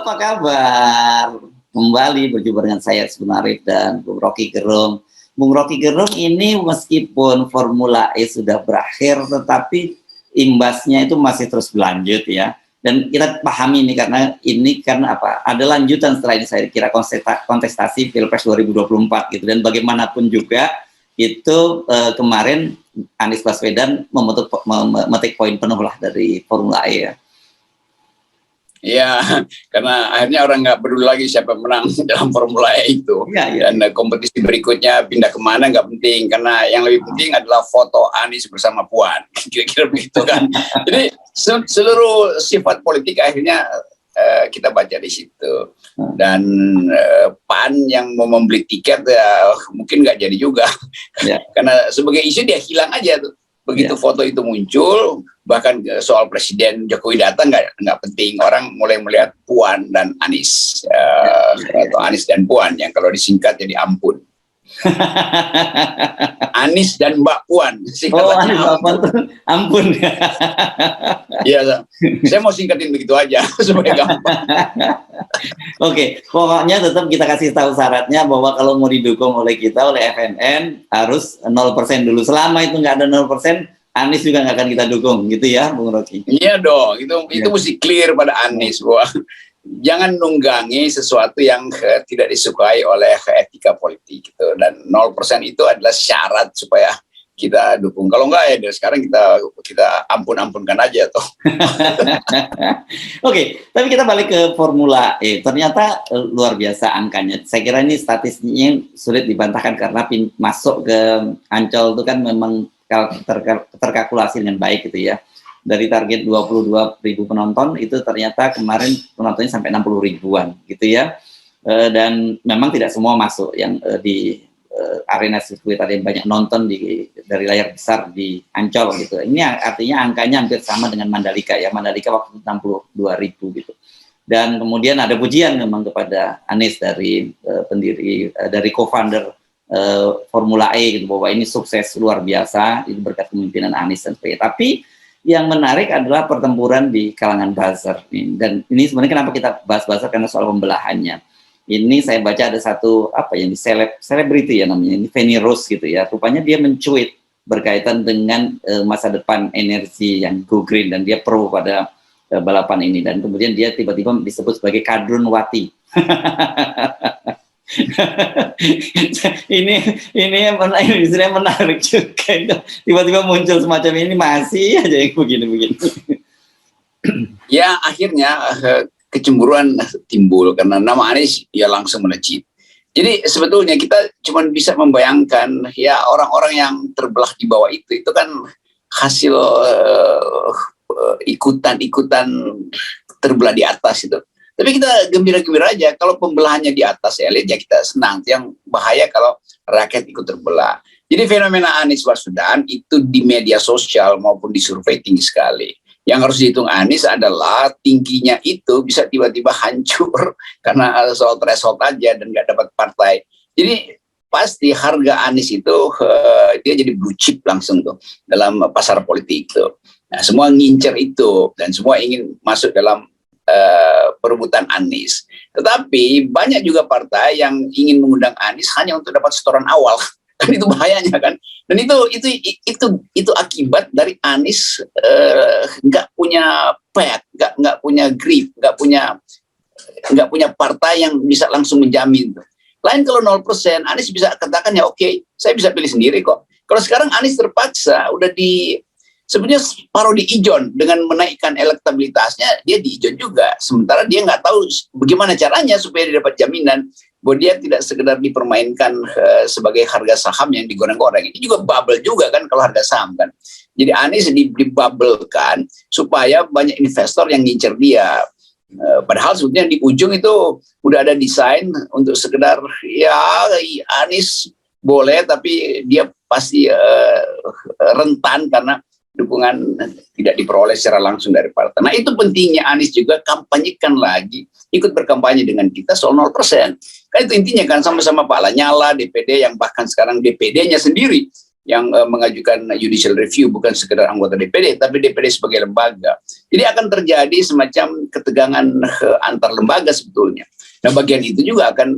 apa kabar? Kembali berjumpa dengan saya Bung Arif dan Bung Rocky Gerung. Bung Rocky Gerung ini meskipun Formula E sudah berakhir, tetapi imbasnya itu masih terus berlanjut ya. Dan kita pahami ini karena apa? Ada lanjutan setelah ini saya kira kontestasi Pilpres 2024 gitu. Dan bagaimanapun juga itu kemarin Anies Baswedan memetik poin penuh lah dari Formula E ya. Iya, karena akhirnya orang nggak peduli lagi siapa menang dalam Formula E itu. Ya. Dan kompetisi berikutnya pindah kemana nggak penting, karena yang lebih penting adalah foto Anies bersama Puan. Kira-kira begitu kan. Jadi seluruh sifat politik akhirnya kita baca di situ. Dan PAN yang mau membeli tiket ya, mungkin nggak jadi juga. Ya. Karena sebagai isu dia hilang aja tuh. Begitu foto itu muncul, bahkan soal Presiden Jokowi datang nggak penting, orang mulai melihat Puan dan Anies, atau Anies dan Puan yang kalau disingkat jadi Ampun. Anies dan Mbak Puan, singkatannya Ampun. Iya, saya mau singkatin begitu aja supaya gampang. Oke, pokoknya tetap kita kasih tahu syaratnya bahwa kalau mau didukung oleh kita, oleh FNN, harus 0% dulu. Selama itu nggak ada 0%, Anies juga nggak akan kita dukung, gitu ya, Bung Rocky? Iya dong, itu mesti clear pada Anies, bahwa jangan nunggangi sesuatu yang tidak disukai oleh etika politik gitu. Dan 0% itu adalah syarat supaya kita dukung. Kalau enggak ya dari sekarang kita ampun-ampunkan aja tuh. Oke, tapi kita balik ke Formula E. Ternyata luar biasa angkanya. Saya kira ini statistiknya sulit dibantahkan karena masuk ke Ancol itu kan memang terkalkulasi dengan baik gitu ya. Dari target 22.000 penonton itu ternyata kemarin penontonnya sampai 60 ribuan gitu ya. Dan memang tidak semua masuk yang di arena sirkuit, ada yang banyak nonton dari layar besar di Ancol gitu. Ini artinya angkanya hampir sama dengan Mandalika ya. Mandalika waktu 62.000 gitu. Dan kemudian ada pujian memang kepada Anies dari pendiri dari co-founder Formula E gitu, bahwa ini sukses luar biasa itu berkat kepemimpinan Anies dan sebagainya. Tapi yang menarik adalah pertempuran di kalangan buzzer. Dan ini sebenarnya kenapa kita bahas buzzer, karena soal pembelahannya. Ini saya baca ada satu yang di selebriti ya namanya, ini Feni Rose gitu ya. Rupanya dia mencuit berkaitan dengan masa depan energi yang go green, dan dia pro pada balapan ini, dan kemudian dia tiba-tiba disebut sebagai Kadrunwati. ini menarik juga. Tiba-tiba muncul semacam ini, masih aja yang begini-begini. Ya akhirnya kecemburuan timbul karena nama Anies ya langsung melejit. Jadi sebetulnya kita cuma bisa membayangkan ya orang-orang yang terbelah di bawah itu kan hasil ikutan-ikutan terbelah di atas itu. Tapi kita gembira-gembira aja kalau pembelahannya di atas elit ya kita senang. Yang bahaya kalau rakyat ikut terbelah. Jadi fenomena Anies Baswedan itu di media sosial maupun di survei tinggi sekali. Yang harus dihitung Anies adalah tingginya itu bisa tiba-tiba hancur karena soal threshold aja dan nggak dapat partai. Jadi pasti harga Anies itu dia jadi blue chip langsung tuh dalam pasar politik tuh. Nah semua ngincer itu dan semua ingin masuk dalam perebutan Anies. Tetapi banyak juga partai yang ingin mengundang Anies hanya untuk dapat setoran awal. Kan itu bahayanya kan. Dan itu akibat dari Anies nggak punya pet, nggak punya grip, nggak punya partai yang bisa langsung menjamin. Lain kalau 0%, Anies bisa katakan ya oke, saya bisa pilih sendiri kok. Kalau sekarang Anies terpaksa udah sebenarnya paruh di ijon dengan menaikkan elektabilitasnya, dia di ijon juga. Sementara dia nggak tahu bagaimana caranya supaya dia dapat jaminan bahwa dia tidak sekedar dipermainkan sebagai harga saham yang digoreng-goreng. Ini juga bubble juga kan kalau harga saham kan. Jadi Anies dibubble-kan supaya banyak investor yang ngincer dia. Padahal sebetulnya di ujung itu udah ada desain untuk sekedar ya Anies boleh tapi dia pasti rentan karena dukungan tidak diperoleh secara langsung dari partai. Nah itu pentingnya Anies juga kampanyekan lagi, ikut berkampanye dengan kita soal 0%. Kan itu intinya kan sama-sama Pak Lanyala, DPD yang bahkan sekarang DPD-nya sendiri mengajukan judicial review, bukan sekedar anggota DPD, tapi DPD sebagai lembaga. Jadi akan terjadi semacam ketegangan antar lembaga sebetulnya. Nah, bagian itu juga akan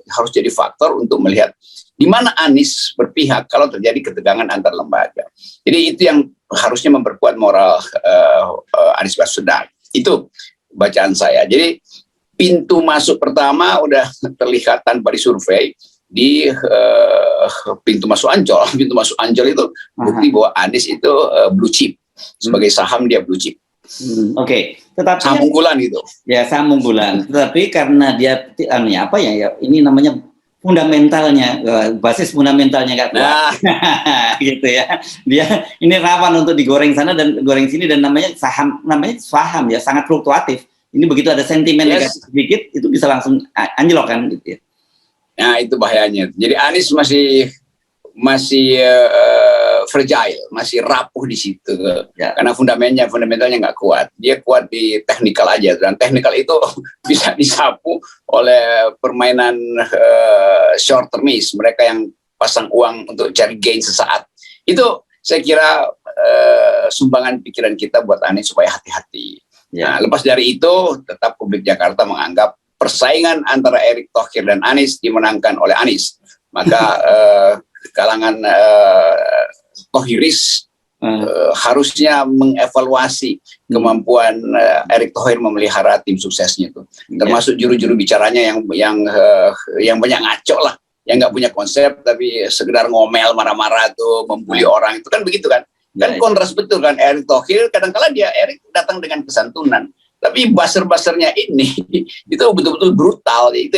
harus jadi faktor untuk melihat di mana Anies berpihak kalau terjadi ketegangan antar lembaga. Jadi itu yang harusnya memperkuat moral Anies Baswedan. Itu bacaan saya. Jadi pintu masuk pertama udah terlihat tanpa disurvei di pintu masuk Ancol. Pintu masuk Ancol itu bukti bahwa Anies itu blue chip. Sebagai saham dia blue chip. Oke. Tetapi saham unggulan gitu. Ya, saham unggulan. Tetapi karena dia ini namanya fundamentalnya, basis fundamentalnya nggak kuat. Gitu ya. Dia ini rawan untuk digoreng sana dan goreng sini, dan namanya saham ya, sangat fluktuatif. Ini begitu ada sentimen negatif sedikit itu bisa langsung anjlok kan gitu ya. Nah, itu bahayanya. Jadi Anies masih fragile, masih rapuh di situ, karena fundamentalnya nggak kuat. Dia kuat di teknikal aja, dan teknikal itu bisa disapu oleh permainan short termis, mereka yang pasang uang untuk cari gain sesaat. Itu saya kira sumbangan pikiran kita buat Anies supaya hati-hati. Nah, lepas dari itu, tetap publik Jakarta menganggap persaingan antara Erick Thohir dan Anies dimenangkan oleh Anies. Maka kalangan Thohiris harusnya mengevaluasi kemampuan Erick Thohir memelihara tim suksesnya itu, termasuk juru-juru bicaranya yang banyak ngaco lah, yang nggak punya konsep tapi sekedar ngomel, marah-marah tuh, membuli orang, itu kan begitu kan. Kan kontras betul kan. Erick Thohir kadang-kala Erick datang dengan kesantunan, tapi buzzer-buzzernya ini itu betul-betul brutal. Itu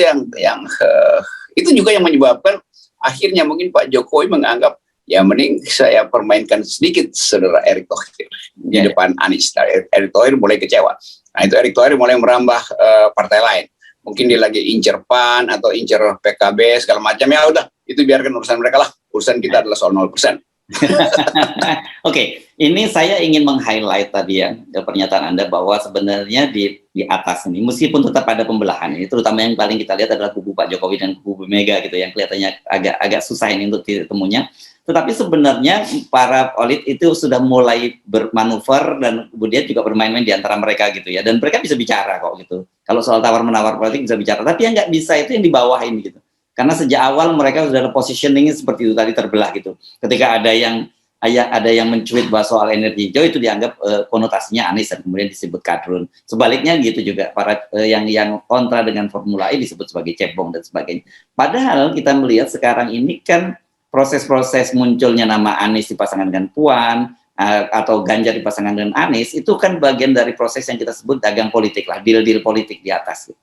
itu juga yang menyebabkan akhirnya mungkin Pak Jokowi menganggap ya mending saya permainkan sedikit saudara Erick Thohir di depan Anies. Erick Thohir mulai kecewa. Nah, itu Erick Thohir mulai merambah partai lain. Mungkin dia lagi incer PAN atau incer PKB segala macam, ya udah itu biarkan urusan mereka lah. Urusan kita adalah soal 0%. Oke, ini saya ingin meng-highlight tadi ya pernyataan Anda bahwa sebenarnya di atas ini meskipun tetap ada pembelahan ini, terutama yang paling kita lihat adalah kubu Pak Jokowi dan kubu Bu Mega gitu, yang kelihatannya agak susah ini untuk ditemunya. Tetapi sebenarnya para elit itu sudah mulai bermanuver dan kemudian juga bermain-main di antara mereka gitu ya, dan mereka bisa bicara kok gitu. Kalau soal tawar-menawar politik bisa bicara, tapi yang nggak bisa itu yang di bawah ini gitu. Karena sejak awal mereka sudah ada positioning seperti itu tadi, terbelah gitu. Ketika ada yang mencuit bahwa soal energi hijau itu dianggap konotasinya Anies dan kemudian disebut kadrun. Sebaliknya gitu juga, para yang kontra dengan Formula E disebut sebagai cebong dan sebagainya. Padahal kita melihat sekarang ini kan proses-proses munculnya nama Anies dipasangkan dengan Puan atau Ganjar dipasangkan dengan Anies, itu kan bagian dari proses yang kita sebut dagang politik lah, deal-deal politik di atas gitu.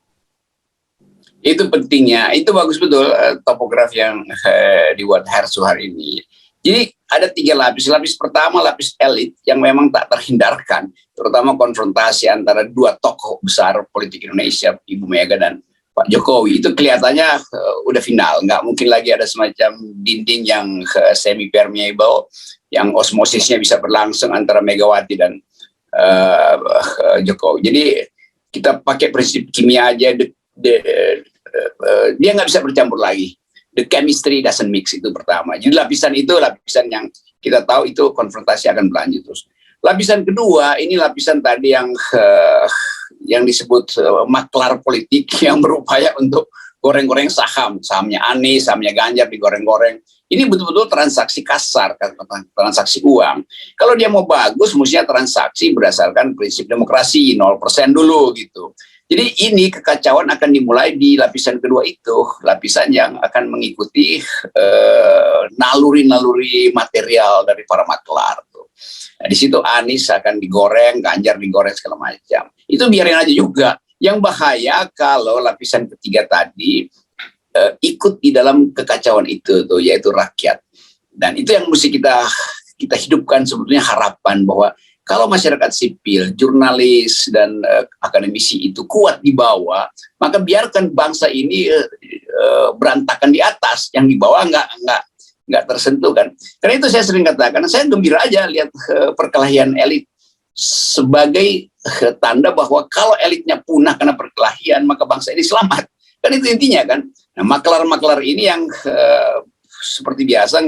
Itu pentingnya, itu bagus betul topografi yang dibuat Hersu hari ini. Jadi ada 3 lapis. Lapis pertama, lapis elit yang memang tak terhindarkan, terutama konfrontasi antara 2 tokoh besar politik Indonesia, Ibu Mega dan Pak Jokowi. Itu kelihatannya udah final, nggak mungkin lagi ada semacam dinding yang semi permeable, yang osmosisnya bisa berlangsung antara Megawati dan Jokowi. Jadi kita pakai prinsip kimia aja, dia nggak bisa bercampur lagi. The chemistry doesn't mix, itu pertama. Jadi lapisan itu lapisan yang kita tahu itu konfrontasi akan berlanjut terus. Lapisan kedua ini lapisan tadi yang disebut maklar politik yang berupaya untuk goreng-goreng sahamnya Anies, sahamnya Ganjar digoreng-goreng. Ini betul-betul transaksi kasar, transaksi uang. Kalau dia mau bagus, mestinya transaksi berdasarkan prinsip demokrasi, 0% dulu gitu. Jadi ini kekacauan akan dimulai di lapisan kedua itu, lapisan yang akan mengikuti naluri-naluri material dari para maklar. Nah, di situ Anies akan digoreng, Ganjar digoreng segala macam. Itu biarin aja juga. Yang bahaya kalau lapisan ketiga tadi ikut di dalam kekacauan itu tuh, yaitu rakyat. Dan itu yang mesti kita hidupkan sebetulnya, harapan bahwa kalau masyarakat sipil, jurnalis dan akademisi itu kuat di bawah, maka biarkan bangsa ini berantakan di atas, yang di bawah nggak tersentuh kan. Karena itu saya sering katakan, saya gembira aja lihat perkelahian elit sebagai tanda bahwa kalau elitnya punah karena perkelahian, maka bangsa ini selamat. Kan itu intinya kan. Nah, maklar-maklar ini yang seperti biasa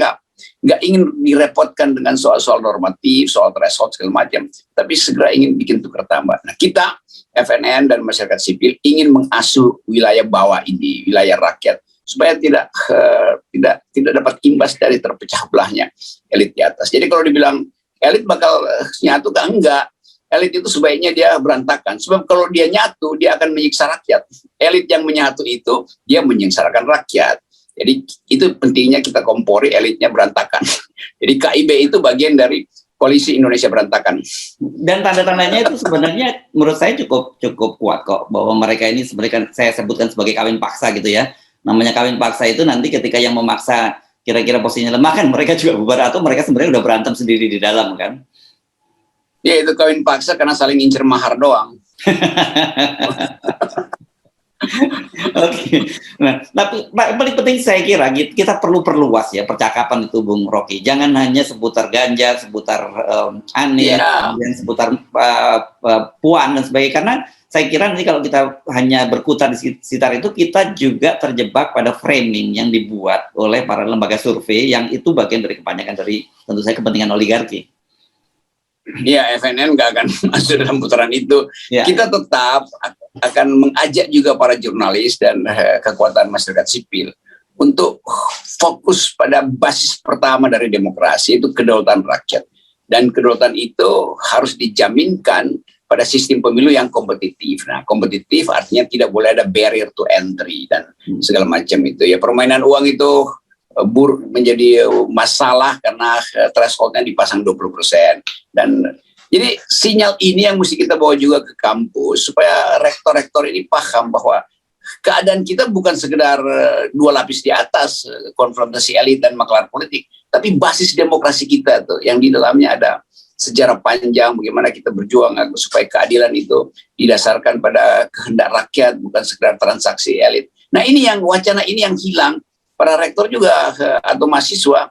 nggak ingin direpotkan dengan soal-soal normatif, soal threshold segala macam, tapi segera ingin bikin tukar tambah. Nah, kita FNN dan masyarakat sipil ingin mengasuh wilayah bawah ini, wilayah rakyat, supaya tidak dapat imbas dari terpecah belahnya elit di atas. Jadi kalau dibilang elit bakal nyatu, enggak. Elit itu sebaiknya dia berantakan. Sebab kalau dia nyatu, dia akan menyiksa rakyat. Elit yang menyatu itu, dia menyengsarakan rakyat. Jadi itu pentingnya kita kompori elitnya berantakan. Jadi KIB itu bagian dari Koalisi Indonesia Berantakan. Dan tanda-tandanya itu sebenarnya menurut saya cukup kuat kok, bahwa mereka ini sebenarnya saya sebutkan sebagai kawin paksa gitu ya. Namanya kawin paksa itu nanti ketika yang memaksa kira-kira posisinya lemah kan mereka juga bubar, atau mereka sebenarnya udah berantem sendiri di dalam kan. Ya itu kawin paksa karena saling incer mahar doang. Oke. Nah, tapi paling penting saya kira kita perlu perluas ya percakapan itu, Bung Rocky. Jangan hanya seputar Ganjar, seputar Anies, kemudian seputar Puan dan sebagainya. Karena saya kira nanti kalau kita hanya berkutat di sekitar itu, kita juga terjebak pada framing yang dibuat oleh para lembaga survei yang itu bagian dari kebanyakan dari tentu saja kepentingan oligarki. Iya, FNN nggak akan masuk dalam putaran itu. Ya. Kita tetap akan mengajak juga para jurnalis dan kekuatan masyarakat sipil untuk fokus pada basis pertama dari demokrasi, itu kedaulatan rakyat. Dan kedaulatan itu harus dijaminkan pada sistem pemilu yang kompetitif. Nah, kompetitif artinya tidak boleh ada barrier to entry dan segala macam itu. Ya, permainan uang itu menjadi masalah karena thresholdnya dipasang 20%. Dan jadi sinyal ini yang mesti kita bawa juga ke kampus supaya rektor-rektor ini paham bahwa keadaan kita bukan sekedar dua lapis di atas konfrontasi elit dan maklar politik, tapi basis demokrasi kita tuh yang di dalamnya ada sejarah panjang bagaimana kita berjuang supaya keadilan itu didasarkan pada kehendak rakyat, bukan sekedar transaksi elit. Nah, ini yang wacana ini yang hilang. Para rektor juga atau mahasiswa,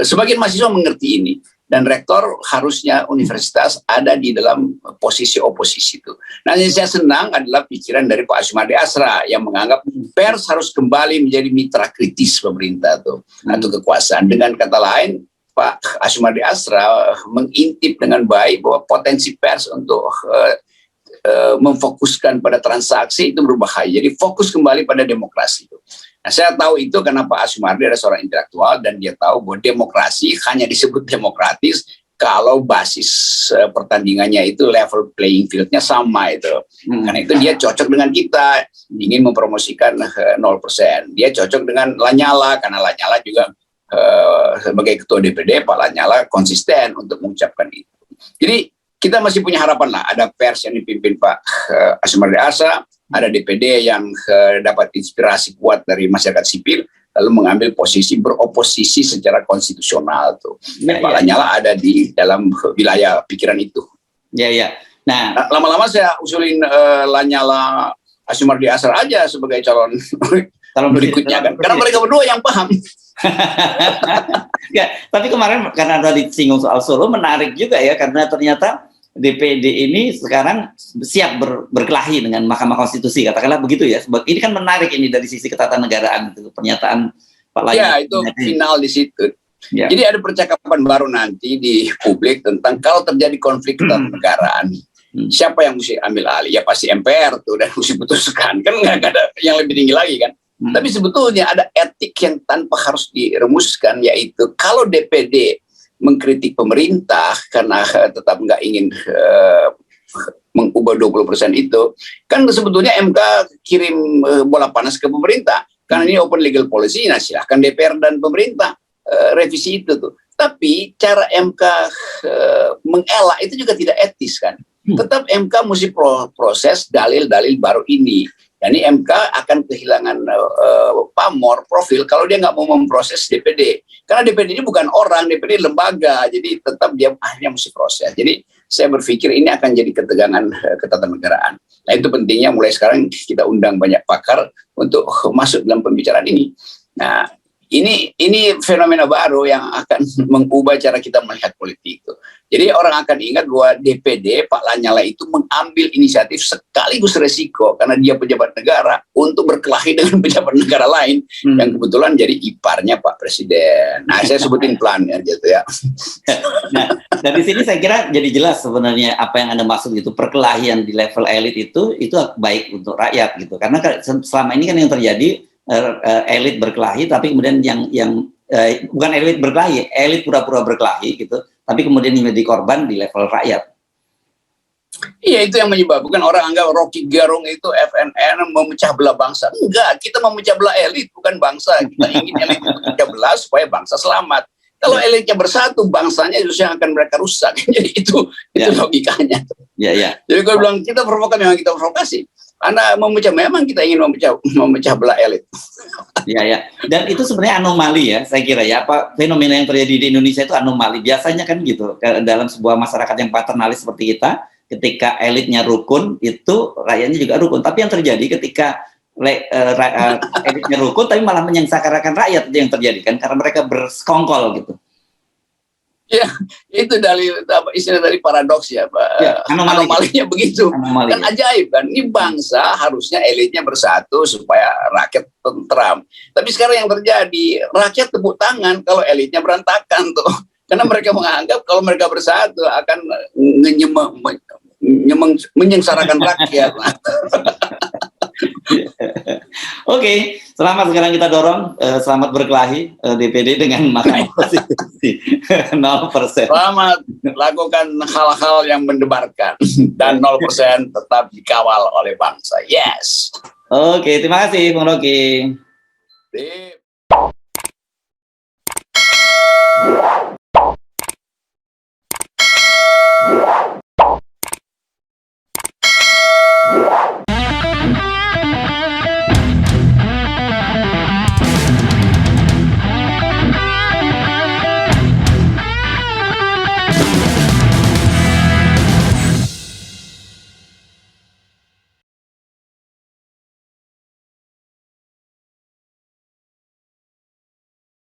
sebagian mahasiswa mengerti ini, dan rektor harusnya universitas ada di dalam posisi oposisi itu. Nah, yang saya senang adalah pikiran dari Pak Asumardi Asra yang menganggap pers harus kembali menjadi mitra kritis pemerintah atau kekuasaan. Dengan kata lain, Pak Asumardi Asra mengintip dengan baik bahwa potensi pers untuk memfokuskan pada transaksi itu berbahaya. Jadi fokus kembali pada demokrasi itu. Nah, saya tahu itu karena Pak Asumardi ada seorang intelektual dan dia tahu bahwa demokrasi hanya disebut demokratis kalau basis pertandingannya itu level playing field-nya sama itu. Karena itu dia cocok dengan kita, ingin mempromosikan 0%. Dia cocok dengan Lanyala karena Lanyala juga sebagai ketua DPD, Pak Lanyala konsisten untuk mengucapkan itu. Jadi kita masih punya harapan lah, ada pers yang dipimpin Pak Asumardi Asra, ada DPD yang dapat inspirasi kuat dari masyarakat sipil, lalu mengambil posisi beroposisi secara konstitusional tuh. Pak Lanyala ada di dalam wilayah pikiran itu. Ya. Nah, lama-lama saya usulin Lanyala Asumardi Asra aja sebagai calon berikutnya kan, karena mereka berdua yang paham. Ya, tapi kemarin karena tadi singgung soal Solo, menarik juga ya, karena ternyata DPD ini sekarang siap berkelahi dengan Mahkamah Konstitusi, katakanlah begitu ya. Sebab ini kan menarik ini dari sisi ketatanegaraan itu, pernyataan Pak Lanyala. Ya, itu final di situ. Ya. Jadi ada percakapan baru nanti di publik tentang kalau terjadi konflik ketatanegaraan, siapa yang mesti ambil alih? Ya pasti MPR tuh, dan mesti putuskan. Kan nggak ada yang lebih tinggi lagi kan. Tapi sebetulnya ada etik yang tanpa harus diremuskan, yaitu kalau DPD mengkritik pemerintah karena tetap nggak ingin mengubah 20% itu, kan sebetulnya MK kirim bola panas ke pemerintah. Karena ini open legal policy, nah silahkan DPR dan pemerintah revisi itu tuh. Tapi cara MK mengelak itu juga tidak etis kan. Tetap MK mesti proses dalil-dalil baru ini. Dan ini MK akan kehilangan pamor, profil kalau dia nggak mau memproses DPD. Karena DPD ini bukan orang, DPD lembaga, jadi tetap dia akhirnya mesti proses. Jadi saya berpikir ini akan jadi ketegangan ketatanegaraan. Nah, itu pentingnya mulai sekarang kita undang banyak pakar untuk masuk dalam pembicaraan ini. Nah, ini fenomena baru yang akan mengubah cara kita melihat politik itu. Jadi orang akan ingat bahwa DPD Pak Lanyala itu mengambil inisiatif sekaligus resiko karena dia pejabat negara untuk berkelahi dengan pejabat negara lain yang kebetulan jadi iparnya Pak Presiden. Nah, saya sebutin plannya gitu ya. Nah, dari sini saya kira jadi jelas sebenarnya apa yang Anda maksud gitu, perkelahian di level elit itu baik untuk rakyat gitu. Karena selama ini kan yang terjadi elit berkelahi, tapi kemudian yang bukan elit berkelahi, elit pura-pura berkelahi gitu, tapi kemudian menjadi korban di level rakyat. Iya, itu yang menyebabkan orang anggap Rocky Gerung itu FNN memecah belah bangsa. Enggak, kita memecah belah elit, bukan bangsa. Kita ingin elit itu memecah belah supaya bangsa selamat. Kalau elitnya bersatu, bangsanya justru yang akan mereka rusak. Jadi itu logikanya. Ya. Jadi gue bilang, kita provokasi, memang kita provokasi. Karena memang kita ingin memecah belah elit. Ya. Dan itu sebenarnya anomali ya, saya kira ya. Apa fenomena yang terjadi di Indonesia itu anomali. Biasanya kan gitu, dalam sebuah masyarakat yang paternalis seperti kita, ketika elitnya rukun, itu rakyatnya juga rukun. Tapi yang terjadi ketika elitnya rukun, tapi malah menyengsarakan rakyat, itu yang terjadi kan, karena mereka bersekongkol gitu. Ya, itu istilah dari paradoks ya, Pak. Ya, anomalinya begitu. Kan ajaib kan, ini bangsa harusnya elitnya bersatu supaya rakyat tentram. Tapi sekarang yang terjadi, rakyat tepuk tangan kalau elitnya berantakan tuh. Karena mereka menganggap kalau mereka bersatu akan menyengsarakan rakyat. Oke, selamat sekarang kita dorong, selamat berkelahi DPD dengan Mahkamah Konstitusi 0%. Selamat lakukan hal-hal yang mendebarkan dan 0% tetap dikawal oleh bangsa. Yes. Oke, terima kasih Bung Rocky. Sip.